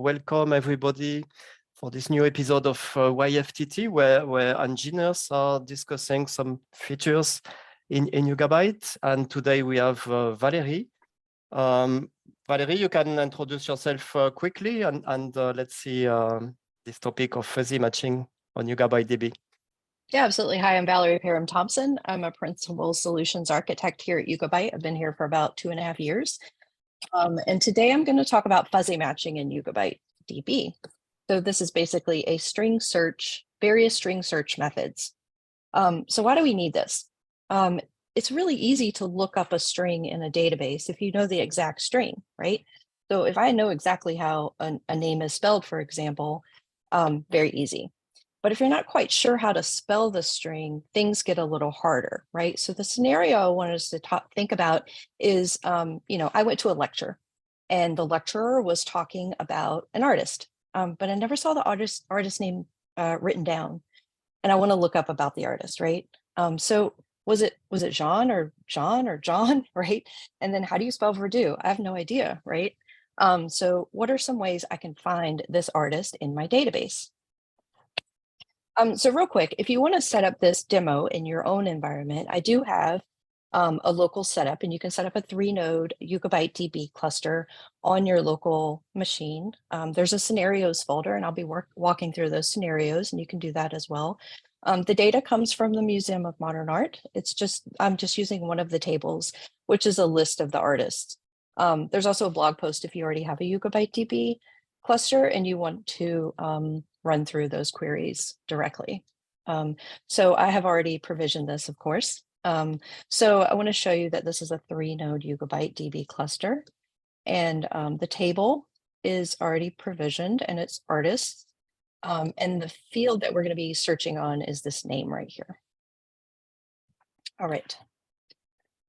welcome everybody for this new episode of YFTT, where engineers are discussing some features in Yugabyte. And today we have Valerie. Valerie, you can introduce yourself quickly and let's see this topic of fuzzy matching on YugabyteDB. Yeah, absolutely. Hi, I'm Valerie Parham-Thompson. I'm a principal solutions architect here at Yugabyte. I've been here for about 2.5 years. And today I'm going to talk about fuzzy matching in YugabyteDB. So this is basically a string search, various string search methods. So why do we need this? It's really easy to look up a string in a database if you know the exact string, right? So if I know exactly how a name is spelled, for example, very easy. But if you're not quite sure how to spell the string, things get a little harder, right? So the scenario I wanted us to think about is, I went to a lecture and the lecturer was talking about an artist, but I never saw the artist name written down. And I want to look up about the artist, right? So was it Jean or John, right? And then how do you spell Verdu? I have no idea, right? So what are some ways I can find this artist in my database? So real quick, if you want to set up this demo in your own environment, I do have a local setup, and you can set up a 3-node YugabyteDB cluster on your local machine. There's a scenarios folder, and I'll be walking through those scenarios, and you can do that as well. The data comes from the Museum of Modern Art. I'm just using one of the tables, which is a list of the artists. There's also a blog post if you already have a YugabyteDB cluster and you want to run through those queries directly. So I have already provisioned this, of course. So I want to show you that this is a 3-node YugabyteDB cluster, and the table is already provisioned and it's artists. And the field that we're going to be searching on is this name right here. All right.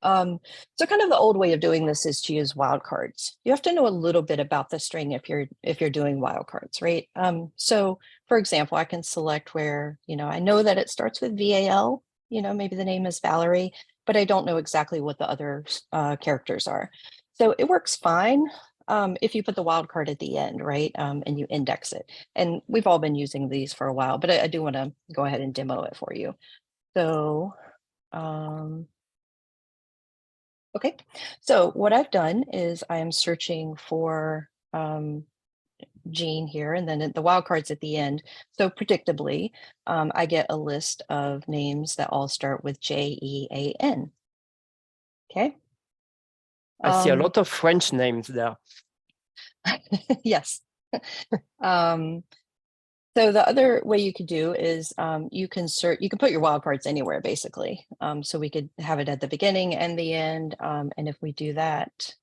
So kind of the old way of doing this is to use wildcards. You have to know a little bit about the string if you're doing wildcards, right? So for example, I can select where, I know that it starts with VAL, maybe the name is Valerie, but I don't know exactly what the other characters are. So it works fine if you put the wildcard at the end, right? And you index it. And we've all been using these for a while, but I do want to go ahead and demo it for you. So, okay, so what I've done is I am searching for Jean here, and then the wildcards at the end. So predictably, I get a list of names that all start with Jean. Okay. I see a lot of French names there. Yes. So the other way you could do is you can put your wildcards anywhere, basically. So we could have it at the beginning and the end. And if we do that,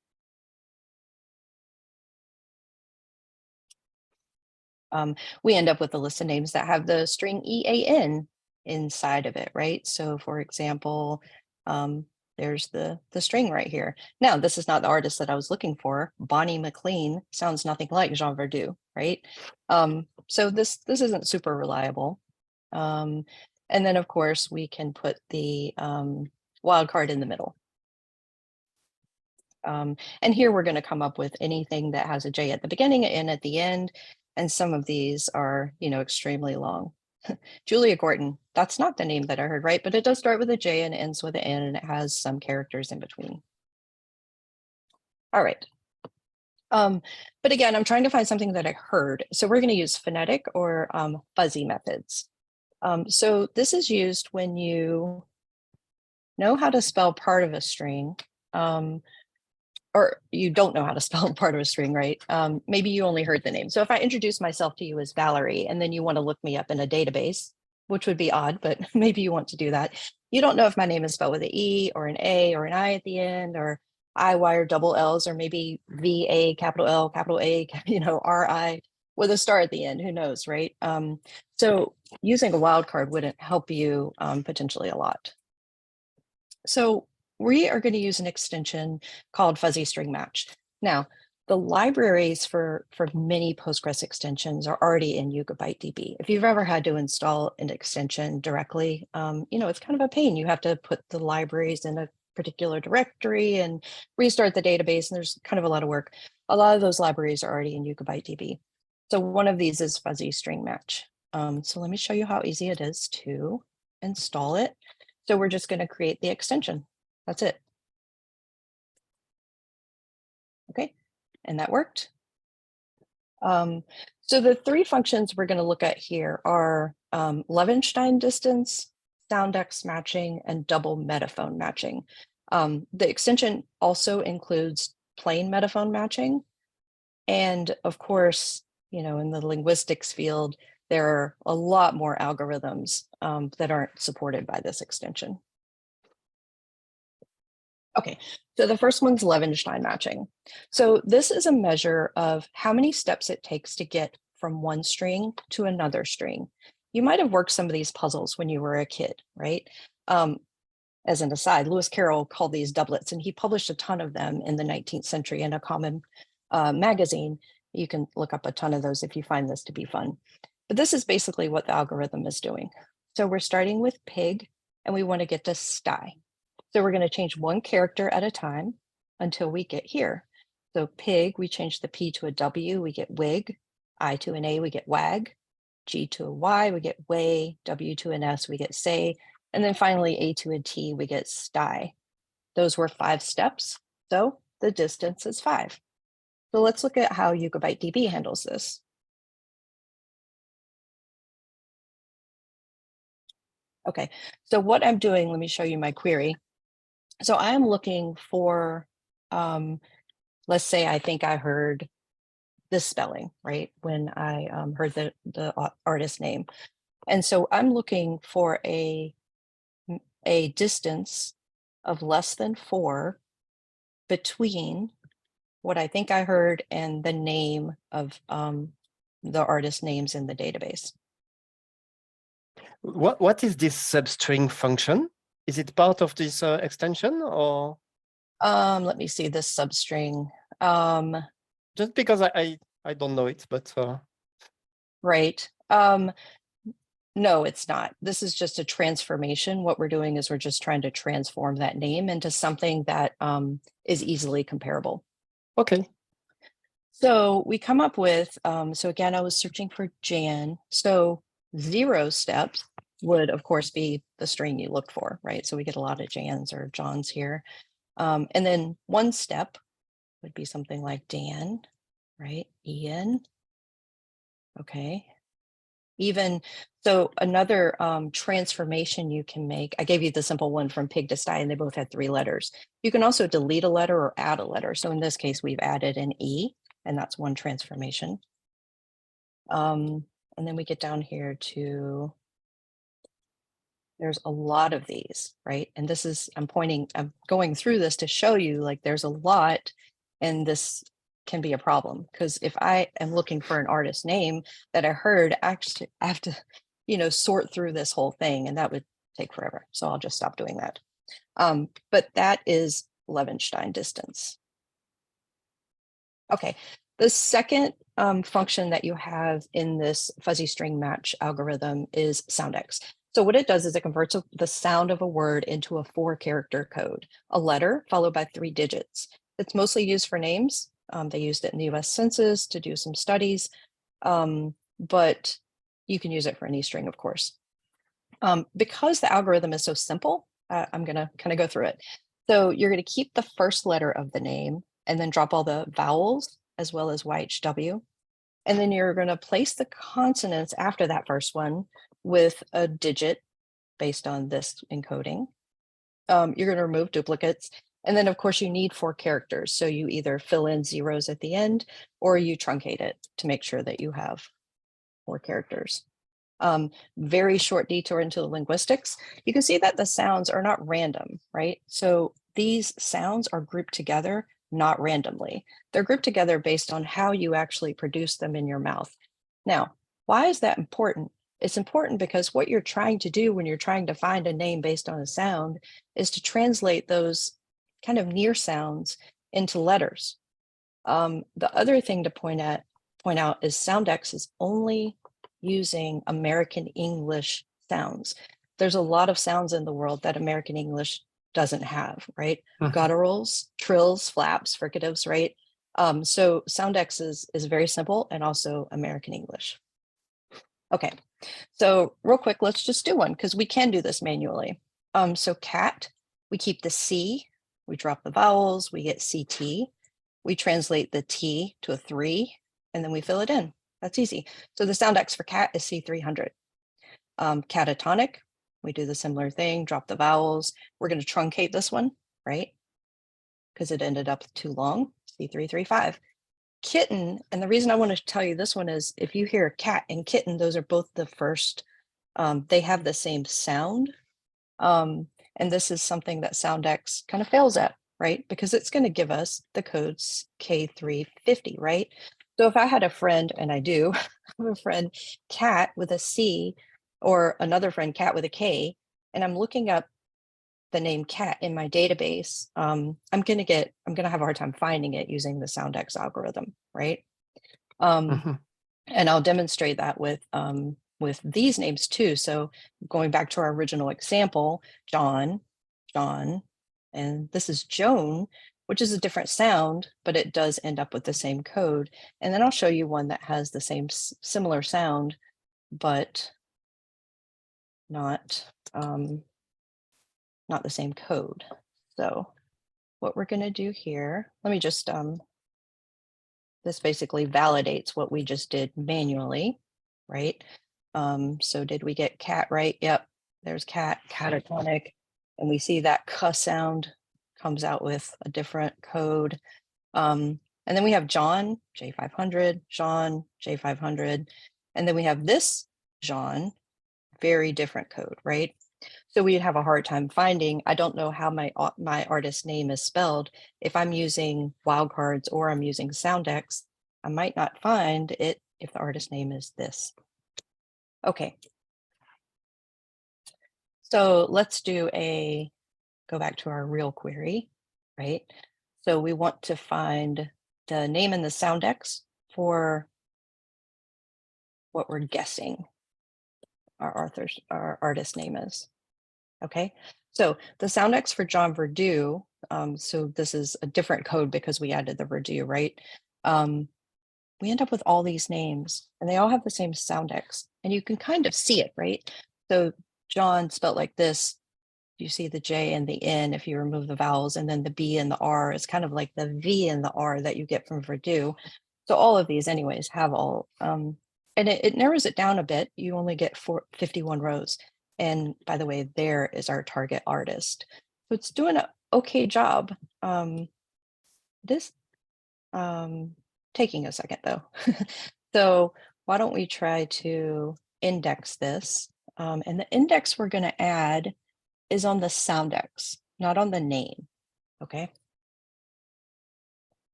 we end up with a list of names that have the string EAN inside of it, right? So for example, there's the string right here. Now, this is not the artist that I was looking for. Bonnie McLean sounds nothing like Jean Verdu, right? So this isn't super reliable. And then of course we can put the wildcard in the middle. And here we're going to come up with anything that has a J at the beginning and at the end. And some of these are, extremely long. Julia Gorton, that's not the name that I heard, right? But it does start with a J and ends with an N, and it has some characters in between. All right. But again, I'm trying to find something that I heard. So we're going to use phonetic or fuzzy methods. So this is used when you know how to spell part of a string, or you don't know how to spell part of a string, right? Maybe you only heard the name. So if I introduce myself to you as Valerie, and then you want to look me up in a database, which would be odd, but maybe you want to do that. You don't know if my name is spelled with an E or an A or an I at the end, or IY or double L's, or maybe VA, capital L, capital A, RI with a star at the end, who knows, right? So using a wildcard wouldn't help you potentially a lot. So we are going to use an extension called fuzzy string match. Now, the libraries for many Postgres extensions are already in YugabyteDB. If you've ever had to install an extension directly, it's kind of a pain. You have to put the libraries in a particular directory and restart the database, and there's kind of a lot of work. A lot of those libraries are already in YugabyteDB. So one of these is fuzzy string match. So let me show you how easy it is to install it. So we're just going to create the extension. That's it. Okay, and that worked. So the three functions we're going to look at here are Levenstein distance, soundex matching, and double metaphone matching. The extension also includes plain metaphone matching. And of course, you know, in the linguistics field, there are a lot more algorithms that aren't supported by this extension. Okay, so the first one's Levenstein matching. So this is a measure of how many steps it takes to get from one string to another string. You might have worked some of these puzzles when you were a kid, right? As an aside, Lewis Carroll called these doublets, and he published a ton of them in the 19th century in a common magazine. You can look up a ton of those if you find this to be fun. But this is basically what the algorithm is doing. So we're starting with pig, and we want to get to sty. So we're going to change one character at a time until we get here. So pig, we change the P to a W, we get wig. I to an A, we get wag. G to a Y, we get way. W to an S, we get say. And then finally, A to a T, we get sty. Those were 5 steps. So the distance is 5. So let's look at how YugabyteDB handles this. Okay, so what I'm doing, let me show you my query. So I'm looking for, let's say I think I heard this spelling, right? When I heard the artist name. And so I'm looking for a distance of less than 4 between what I think I heard and the name of the artist names in the database. What is this substring function? Is it part of this extension or? Let me see this substring. Just because I don't know it, but. Right. No, it's not. This is just a transformation. What we're doing is we're just trying to transform that name into something that is easily comparable. Okay. So we come up with, so again, I was searching for Jan. So 0 steps would, of course, be the string you look for, right? So we get a lot of Jans or Johns here. And then 1 step would be something like Dan, right? Ian. Okay. Even so, another transformation you can make, I gave you the simple one from pig to sty, and they both had 3 letters. You can also delete a letter or add a letter. So in this case, we've added an E, and that's one transformation. And then we get down here to, there's a lot of these, right? And this is, I'm going through this to show you like there's a lot, and this can be a problem because if I am looking for an artist name that I heard, actually I have to, you know, sort through this whole thing, and that would take forever. So I'll just stop doing that. But that is Levenstein distance. Okay, the second function that you have in this fuzzy string match algorithm is soundex. So what it does is it converts the sound of a word into a 4-character code, a letter followed by 3 digits. It's mostly used for names. They used it in the US Census to do some studies, but you can use it for any string, of course. Because the algorithm is so simple, I'm going to kind of go through it. So you're going to keep the first letter of the name and then drop all the vowels as well as YHW. And then you're going to place the consonants after that first one with a digit based on this encoding. You're going to remove duplicates. And then, of course, you need 4 characters. So you either fill in zeros at the end or you truncate it to make sure that you have 4 characters. Very short detour into the linguistics. You can see that the sounds are not random, right? So these sounds are grouped together, not randomly. They're grouped together based on how you actually produce them in your mouth. Now, why is that important? It's important because what you're trying to do when you're trying to find a name based on a sound is to translate those kind of near sounds into letters. The other thing to point out is soundex is only using American English sounds. There's a lot of sounds in the world that American English doesn't have, right? Gutturals, trills, flaps, fricatives, right? So SoundX is very simple and also American English. Okay, so real quick, let's just do one because we can do this manually. So cat, we keep the C, we drop the vowels, we get CT, we translate the T to a 3, and then we fill it in. That's easy. So the SoundX for cat is C300. Catatonic, we do the similar thing, drop the vowels. We're going to truncate this one, right? Because it ended up too long, C335. Kitten, and the reason I want to tell you this one is if you hear cat and kitten, those are both the first, they have the same sound. And this is something that SoundX kind of fails at, right? Because it's going to give us the codes K350, right? So if I had a friend, and I do, I have a friend cat with a C or another friend cat with a K, and I'm looking up the name cat in my database, I'm going to have a hard time finding it using the SoundX algorithm, right? And I'll demonstrate that with these names too. So going back to our original example, John, and this is Joan, which is a different sound, but it does end up with the same code. And then I'll show you one that has the same similar sound, but not the same code. So what we're going to do here, let me just, this basically validates what we just did manually, right? So did we get cat right? Yep, there's cat, catatonic, and we see that k sound comes out with a different code. And then we have John, J500, Jean, J500, and then we have this Jean, very different code, right? So we'd have a hard time finding, I don't know how my artist name is spelled. If I'm using wildcards or I'm using SoundX, I might not find it if the artist name is this. Okay. So let's go back to our real query, right? So we want to find the name in the SoundX for what we're guessing our artist name is. Okay, so the SoundX for John Verdu, so this is a different code because we added the Verdu, right? We end up with all these names and they all have the same SoundX and you can kind of see it, right? So John spelled like this, you see the J and the N if you remove the vowels, and then the B and the R is kind of like the V and the R that you get from Verdu. So all of these anyways have all, and it narrows it down a bit. You only get 51 rows. And by the way, there is our target artist. So it's doing an okay job. Taking a second though. So why don't we try to index this? And the index we're going to add is on the SoundX, not on the name. Okay.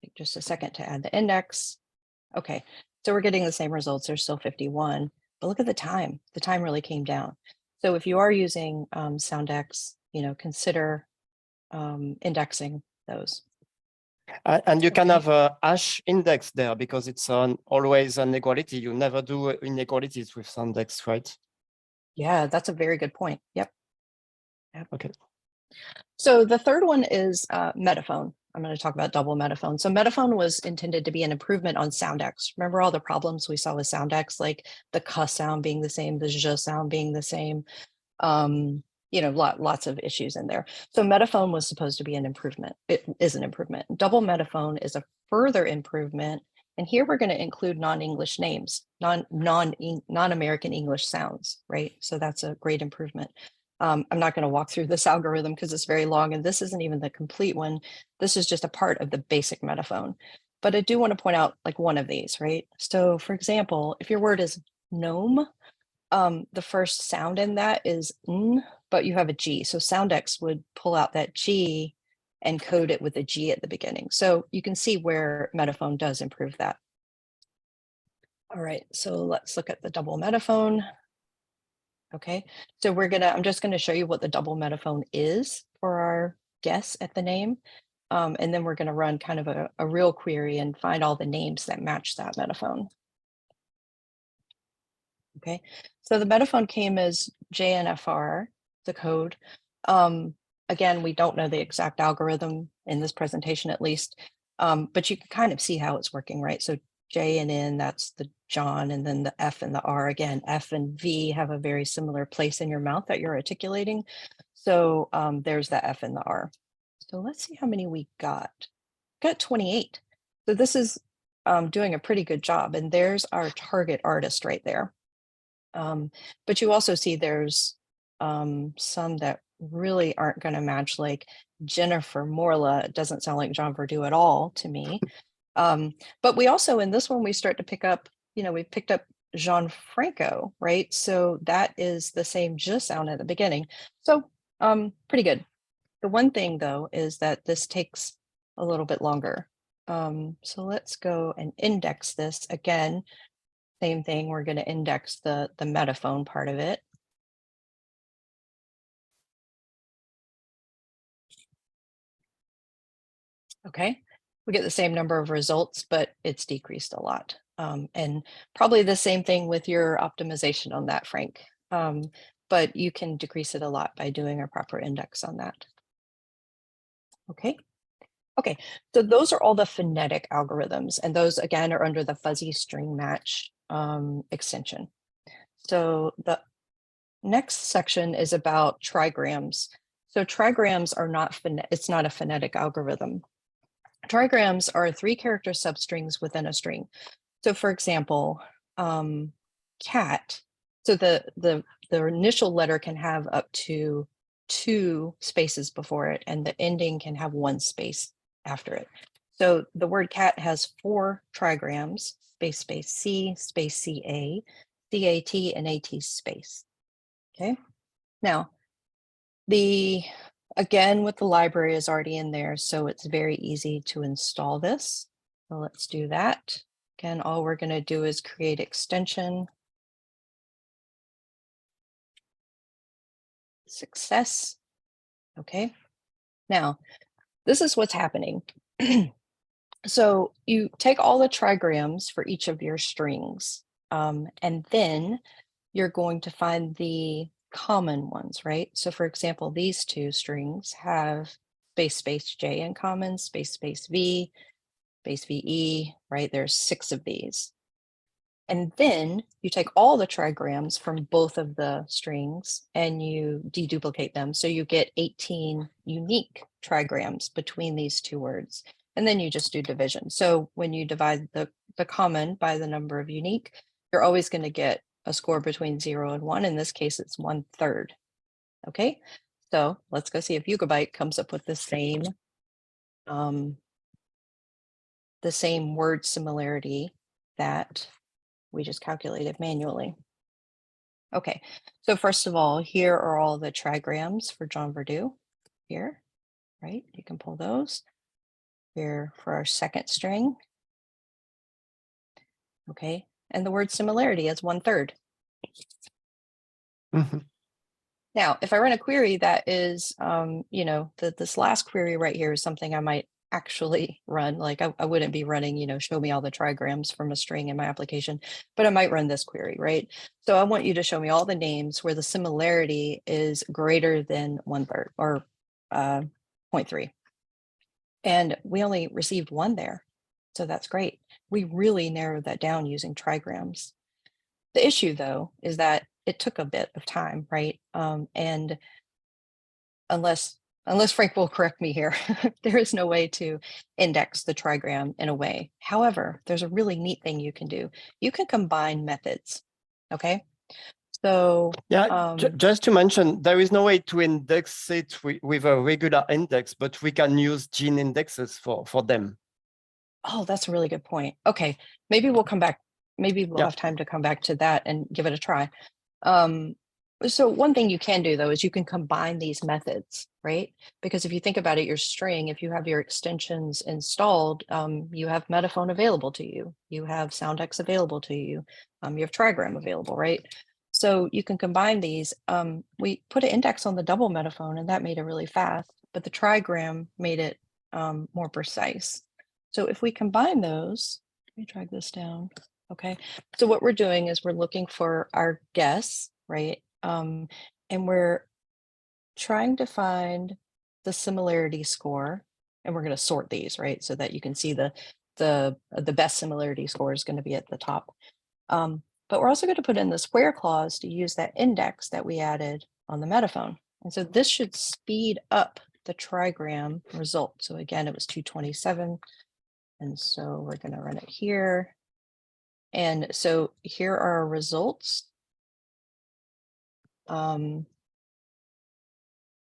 Take just a second to add the index. Okay, so we're getting the same results. There's still 51, but look at the time. The time really came down. So if you are using SoundX, consider indexing those. And you can have a hash index there because it's always an equality. You never do inequalities with SoundX, right? Yeah, that's a very good point. Yep. Okay. So the third one is Metaphone. I'm going to talk about double Metaphone. So Metaphone was intended to be an improvement on SoundX. Remember all the problems we saw with SoundX, like the k sound being the same, the zh sound being the same, lots of issues in there. So Metaphone was supposed to be an improvement. It is an improvement. Double Metaphone is a further improvement. And here we're going to include non-English names, non-American English sounds, right? So that's a great improvement. I'm not going to walk through this algorithm because it's very long and this isn't even the complete one. This is just a part of the basic Metaphone. But I do want to point out like one of these, right? So for example, if your word is gnome, the first sound in that is n, but you have a G. So SoundX would pull out that G and code it with a G at the beginning. So you can see where Metaphone does improve that. All right, so let's look at the double Metaphone. Okay, so I'm just going to show you what the double Metaphone is for our guess at the name. And then we're going to run kind of a real query and find all the names that match that Metaphone. Okay, so the Metaphone came as JNFR, the code, but again, we don't know the exact algorithm in this presentation, at least, but you can kind of see how it's working, right? So J and N, that's the John, and then the F and the R. Again, F and V have a very similar place in your mouth that you're articulating. So there's the F and the R. So let's see how many we got. Got 28. So this is doing a pretty good job. And there's our target artist right there. But you also see there's some that really aren't going to match, like Jennifer Morla. It doesn't sound like John Verdu at all to me. But we also, in this one, we start to pick up, we picked up Gianfranco, right? So that is the same J sound at the beginning. So pretty good. The one thing, though, is that this takes a little bit longer. So let's go and index this again. Same thing, we're going to index the metaphone part of it. Okay, we get the same number of results, but it's decreased a lot. And probably the same thing with your optimization on that, Frank. But you can decrease it a lot by doing a proper index on that. Okay. Okay, so those are all the phonetic algorithms, and those again are under the fuzzy string match extension. So the next section is about trigrams. So trigrams are not it's not a phonetic algorithm. Trigrams are 3-character substrings within a string. So for example, cat. So the initial letter can have up to 2 spaces before it, and the ending can have 1 space after it. So the word cat has 4 trigrams, space C, space CA, CAT, and AT space. Okay. Now, again, with the library is already in there, so it's very easy to install this. So let's do that. Again, all we're going to do is create extension. Success. Okay. Now, this is what's happening. So you take all the trigrams for each of your strings, and then you're going to find the common ones, right? So for example, these 2 strings have space J in common, space V, space VE, right? There's 6 of these. And then you take all the trigrams from both of the strings and you deduplicate them. So you get 18 unique trigrams between these 2 words. And then you just do division. So when you divide the common by the number of unique, you're always going to get a score between 0 and 1. In this case, it's 1/3. Okay, so let's go see if Yugabyte comes up with the same word similarity that we just calculated manually. Okay, so first of all, here are all the trigrams for John Verdu. Here, right? You can pull those. Here for our second string. Okay, and the word similarity is 1/3. Mm-hmm. Now, if I run a query that is, this last query right here is something I might actually run. Like I wouldn't be running, show me all the trigrams from a string in my application, but I might run this query, right? So I want you to show me all the names where the similarity is greater than 1/3 or 0.3. And we only received 1 there. So that's great. We really narrowed that down using trigrams. The issue, though, is that it took a bit of time, right? And unless Frank will correct me here, there is no way to index the trigram in a way. However, there's a really neat thing you can do. You can combine methods, okay? So yeah, just to mention, there is no way to index it with a regular index, but we can use gene indexes for them. Oh, that's a really good point. Okay, maybe we'll come back. Maybe we'll have time to come back to that and give it a try. So one thing you can do, though, is you can combine these methods, right? Because if you think about it, your string, if you have your extensions installed, you have metaphone available to you. You have soundex available to you. You have trigram available, right? So you can combine these. We put an index on the double metaphone, and that made it really fast, but the trigram made it more precise. So if we combine those, let me drag this down. Okay, so what we're doing is we're looking for our guess, right? And we're trying to find the similarity score, and we're going to sort these, right? So that you can see the best similarity score is going to be at the top. But we're also going to put in the square clause to use that index that we added on the metaphone. And so this should speed up the trigram result. So again, it was 227. And so we're going to run it here. And so here are our results.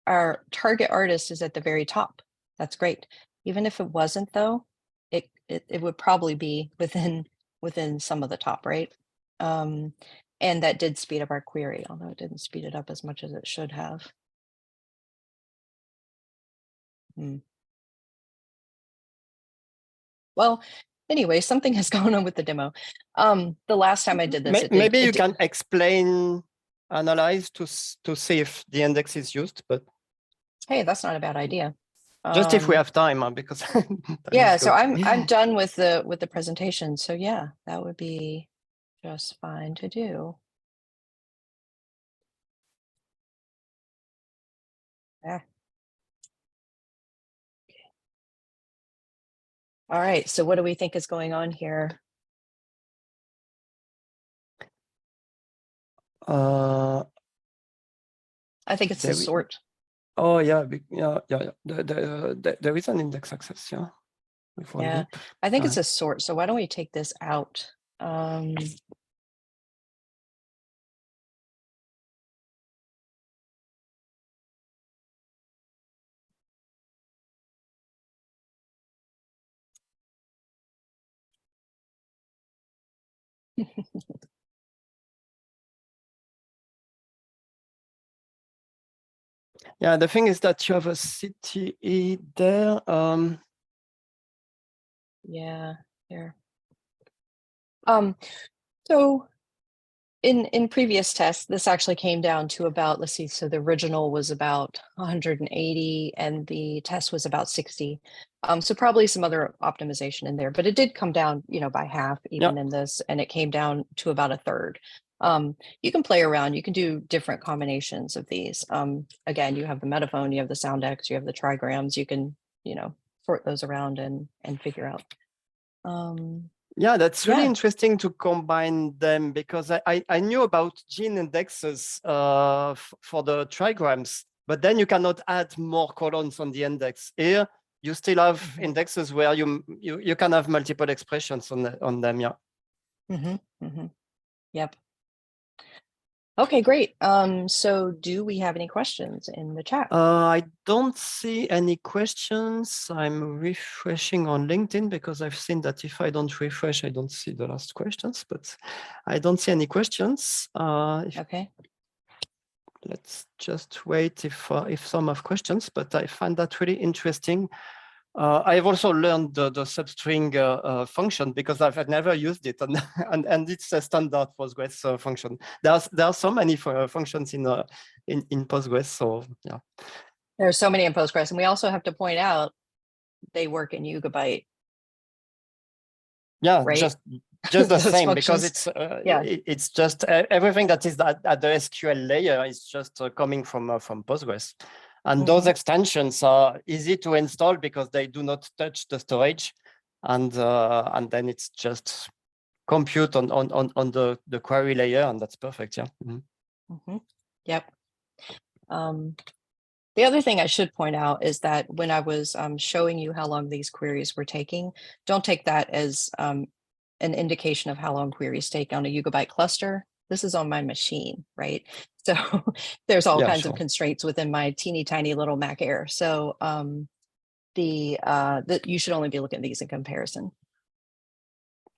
Our target artist is at the very top. That's great. Even if it wasn't, though, it would probably be within some of the top, right? And that did speed up our query, although it didn't speed it up as much as it should have. Well, anyway, something has gone on with the demo. The last time I did this, maybe you can explain, analyze to see if the index is used, but hey, that's not a bad idea. Just if we have time, because yeah, so I'm done with the presentation. So yeah, that would be just fine to do. Yeah. Okay. All right, so what do we think is going on here? I think it's a sort. Oh yeah, yeah. There is an index access, yeah. Yeah, I think it's a sort. So why don't we take this out? Yeah, the thing is that you have a CTE there. Yeah, here. So in previous tests, this actually came down to about, let's see, so the original was about 180 and the test was about 60. So probably some other optimization in there, but it did come down, by half even in this, and it came down to about a third. You can play around, you can do different combinations of these. Again, you have the metaphone, you have the soundex, you have the trigrams, you can, sort those around and figure out. Yeah, that's really interesting to combine them, because I knew about gene indexes for the trigrams, but then you cannot add more columns on the index. Here, you still have indexes where you can have multiple expressions on them. Yeah. Yep. Okay, great. So do we have any questions in the chat? I don't see any questions. I'm refreshing on LinkedIn because I've seen that if I don't refresh, I don't see the last questions, but I don't see any questions. Okay. Let's just wait if some have questions, but I find that really interesting. I've also learned the substring function because I've never used it, and it's a standard Postgres function. There are so many functions in Postgres, so yeah. There are so many in Postgres, and we also have to point out they work in Yugabyte. Yeah, right? just the same functions, because it's just everything that is at the SQL layer is just coming from Postgres. And those extensions are easy to install because they do not touch the storage, and then it's just compute on the query layer, and that's perfect. Yeah. Yep. The other thing I should point out is that when I was showing you how long these queries were taking, don't take that as an indication of how long queries take on a Yugabyte cluster. This is on my machine, right? So there's all kinds of constraints within my teeny tiny little Mac Air. So you should only be looking at these in comparison.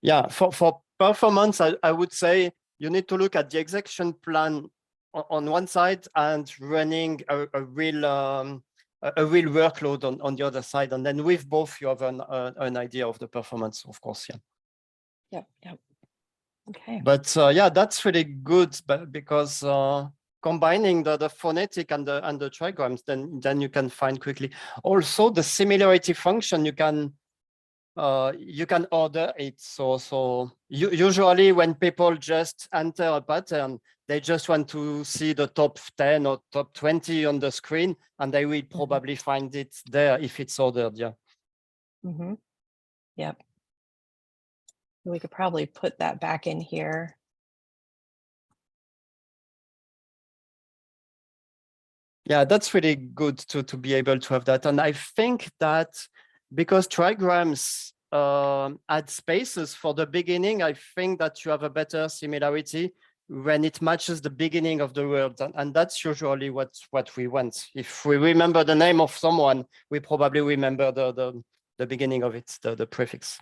Yeah, for performance, I would say you need to look at the execution plan on one side and running a real workload on the other side, and then with both you have an idea of the performance, of course. Yep. Okay. But yeah, that's really good, because combining the phonetic and the trigrams, then you can find quickly. Also, the similarity function, you can you can order it. So usually when people just enter a pattern, they just want to see the top 10 or top 20 on the screen, and they will probably find it there if it's ordered. Yeah. Yep. We could probably put that back in here. Yeah, that's really good to be able to have that. And I think that because trigrams add spaces for the beginning, I think that you have a better similarity when it matches the beginning of the word. And that's usually what we want. If we remember the name of someone, we probably remember the beginning of it, the prefix.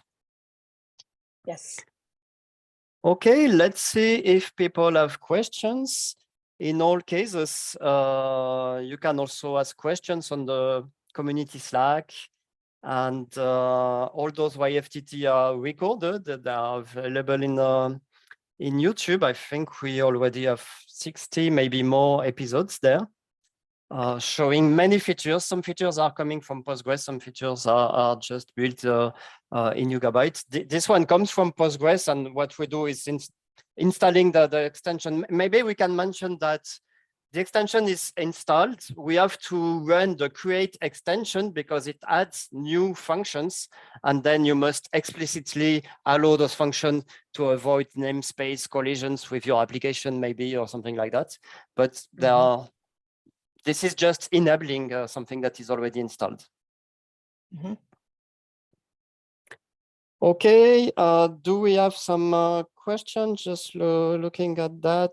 Yes. Okay, let's see if people have questions. In all cases, you can also ask questions on the community Slack, and all those YFTT are recorded. They are available in YouTube. I think we already have 60, maybe more episodes there, showing many features. Some features are coming from Postgres. Some features are just built in Yugabyte. This one comes from Postgres, and what we do is installing the extension. Maybe we can mention that the extension is installed. We have to run the create extension because it adds new functions, and then you must explicitly allow those functions to avoid namespace collisions with your application, maybe, or something like that. But there are, this is just enabling something that is already installed. Okay, do we have some questions? Just looking at that.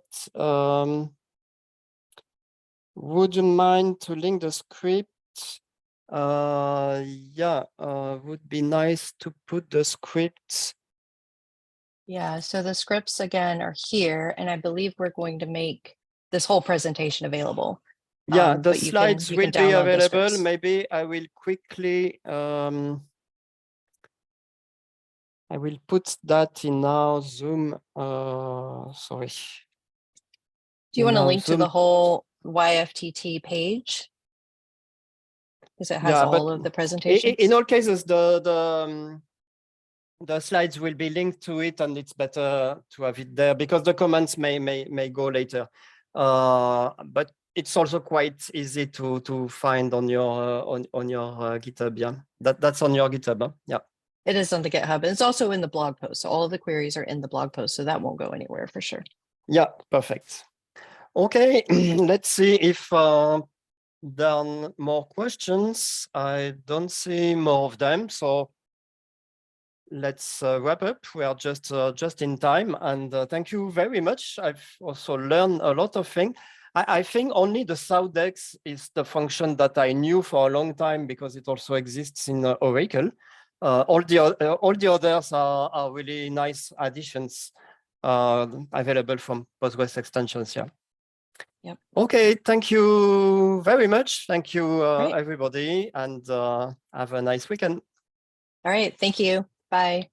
Would you mind to link the script? Yeah, would be nice to put the scripts. Yeah, so the scripts again are here, and I believe we're going to make this whole presentation available. Yeah, the slides will be available. Maybe I will quickly I will put that in our Zoom. Sorry. Do you want to link to the whole YFTT page? Because it has all of the presentations. In all cases, the slides will be linked to it, and it's better to have it there because the comments may go later. But it's also quite easy to find on your GitHub. Yeah, that's on your GitHub. Huh? Yeah. It is on the GitHub. It's also in the blog post. So all of the queries are in the blog post, so that won't go anywhere for sure. Yeah, perfect. Okay, let's see if there are more questions. I don't see more of them, so let's wrap up. We are just in time, and thank you very much. I've also learned a lot of things. I think only the Saudex is the function that I knew for a long time because it also exists in Oracle. All the others are really nice additions available from Postgres extensions. Yeah. Yep. Okay. Thank you very much. Thank you, everybody, and have a nice weekend. All right. Thank you. Bye.